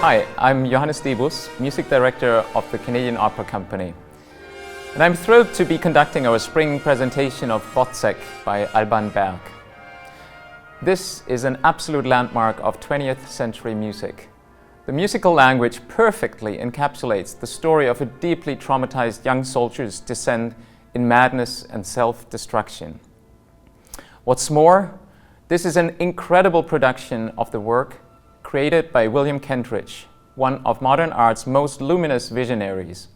Hi, I'm Johannes Debus, Music Director of the Canadian Opera Company. And I'm thrilled to be conducting our spring presentation of Wozzeck by Alban Berg. This is an absolute landmark of 20th century music. The musical language perfectly encapsulates the story of a deeply traumatized young soldier's descent in madness and self-destruction. What's more, this is an incredible production of the work created by William Kentridge, one of modern art's most luminous visionaries.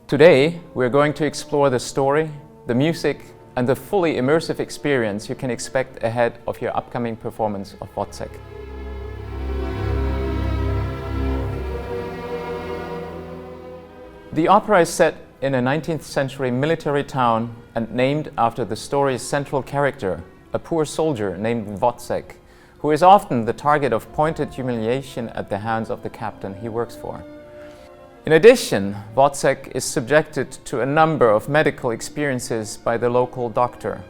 Today, we're going to explore the story, the music, and the fully immersive experience you can expect ahead of your upcoming performance of Wozzeck. The opera is set in a 19th century military town and named after the story's central character, a poor soldier named Wozzeck, who is often the target of pointed humiliation at the hands of the captain he works for. In addition, Wozzeck is subjected to a number of medical experiences by the local doctor.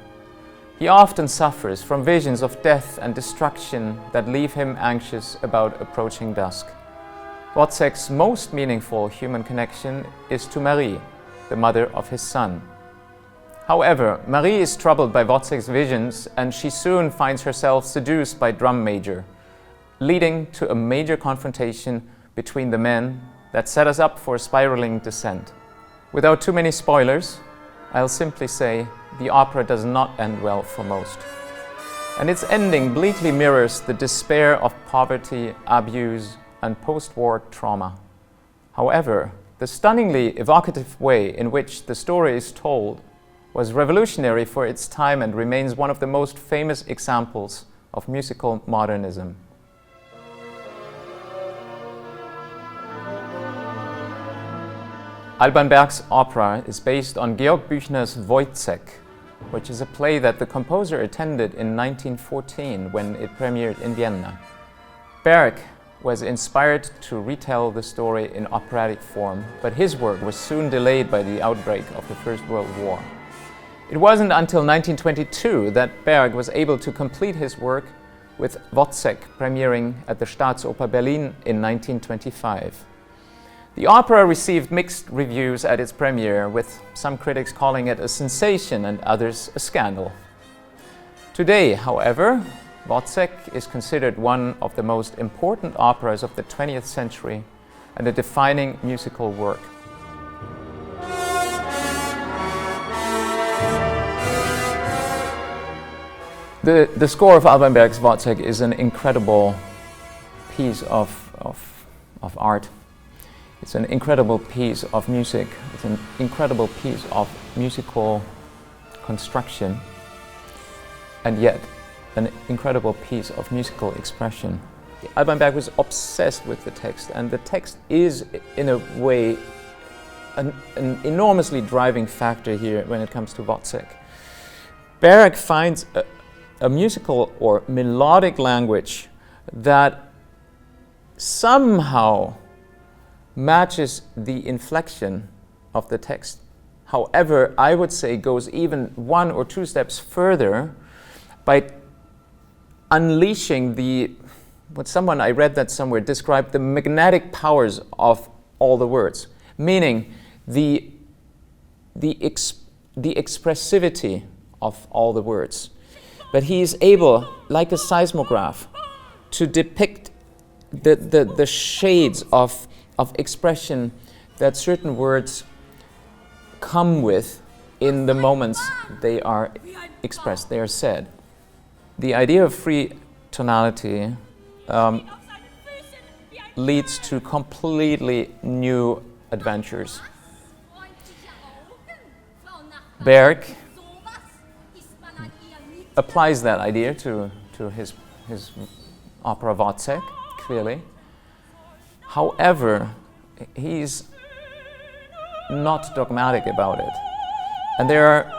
He often suffers from visions of death and destruction that leave him anxious about approaching dusk. Wozzeck's most meaningful human connection is to Marie, the mother of his son. However, Marie is troubled by Wozzeck's visions, and she soon finds herself seduced by Drum Major, leading to a major confrontation between the men that set us up for a spiraling descent. Without too many spoilers, I'll simply say the opera does not end well for most. And its ending bleakly mirrors the despair of poverty, abuse, and post-war trauma. However, the stunningly evocative way in which the story is told was revolutionary for its time and remains one of the most famous examples of musical modernism. Alban Berg's opera is based on Georg Büchner's Wojciech, which is a play that the composer attended in 1914 when it premiered in Vienna. Berg was inspired to retell the story in operatic form, but his work was soon delayed by the outbreak of the First World War. It wasn't until 1922 that Berg was able to complete his work, with Wozzeck premiering at the Staatsoper Berlin in 1925. The opera received mixed reviews at its premiere, with some critics calling it a sensation and others a scandal. Today, however, Wozzeck is considered one of the most important operas of the 20th century and a defining musical work. The score of Alban Berg's Wozzeck is an incredible piece of art. It's an incredible piece of music. It's an incredible piece of musical construction, and yet an incredible piece of musical expression. Alban Berg was obsessed with the text, and the text is, in a way, an enormously driving factor here when it comes to Wozzeck. Berg finds a musical or melodic language that somehow matches the inflection of the text. However, I would say goes even one or two steps further by unleashing I read that somewhere, described the magnetic powers of all the words, meaning the expressivity of all the words. But he is able, like a seismograph, to depict the shades of expression that certain words come with in the moments they are expressed, they are said. The idea of free tonality leads to completely new adventures. Berg applies that idea to his opera Wozzeck, clearly. However, he's not dogmatic about it. And there are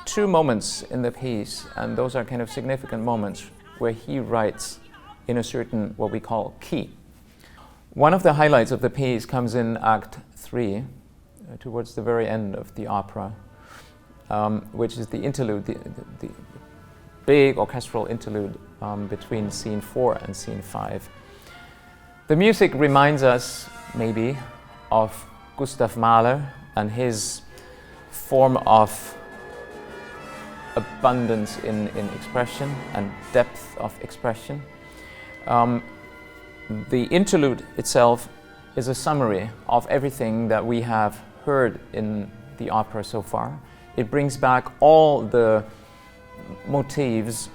two moments in the piece, and those are kind of significant moments, where he writes in a certain, what we call, key. One of the highlights of the piece comes in Act 3, towards the very end of the opera, which is the interlude, the big orchestral interlude between scene 4 and scene 5. The music reminds us, maybe, of Gustav Mahler and his form of abundance in expression and depth of expression. The interlude itself is a summary of everything that we have heard in the opera so far. It brings back all the motifs.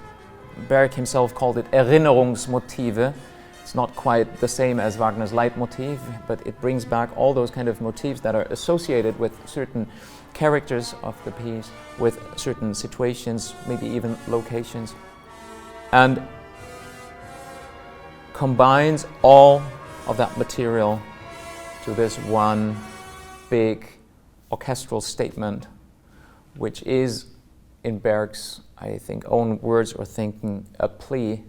Berg himself called it Erinnerungsmotive. It's not quite the same as Wagner's Leitmotiv, but it brings back all those kind of motifs that are associated with certain characters of the piece, with certain situations, maybe even locations, and combines all of that material to this one big orchestral statement, which is, in Berg's, I think, own words or thinking, a plea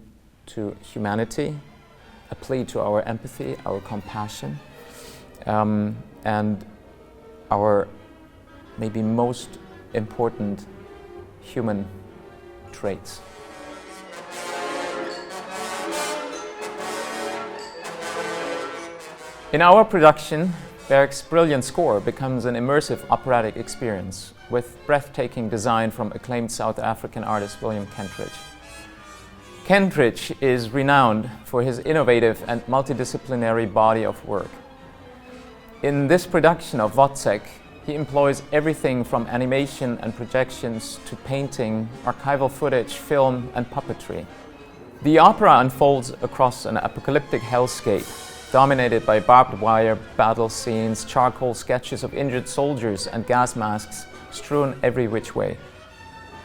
to humanity, a plea to our empathy, our compassion, and our maybe most important human traits. In our production, Berg's brilliant score becomes an immersive operatic experience with breathtaking design from acclaimed South African artist William Kentridge. Kentridge is renowned for his innovative and multidisciplinary body of work. In this production of Wozzeck, he employs everything from animation and projections to painting, archival footage, film, and puppetry. The opera unfolds across an apocalyptic hellscape, dominated by barbed wire battle scenes, charcoal sketches of injured soldiers, and gas masks strewn every which way.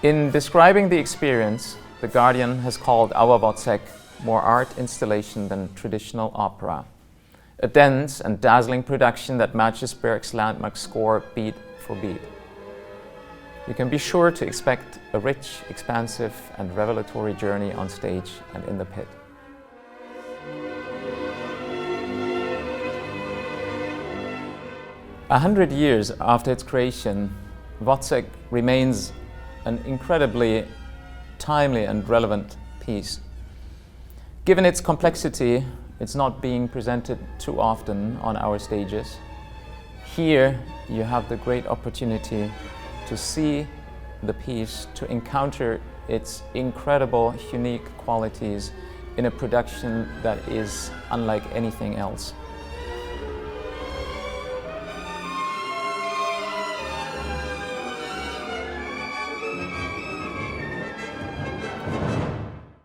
In describing the experience, The Guardian has called our Wozzeck more art installation than traditional opera. A dense and dazzling production that matches Berg's landmark score beat for beat. You can be sure to expect a rich, expansive, and revelatory journey on stage and in the pit. 100 years after its creation, Wozzeck remains an incredibly timely and relevant piece. Given its complexity, it's not being presented too often on our stages. Here, you have the great opportunity to see the piece, to encounter its incredible, unique qualities in a production that is unlike anything else.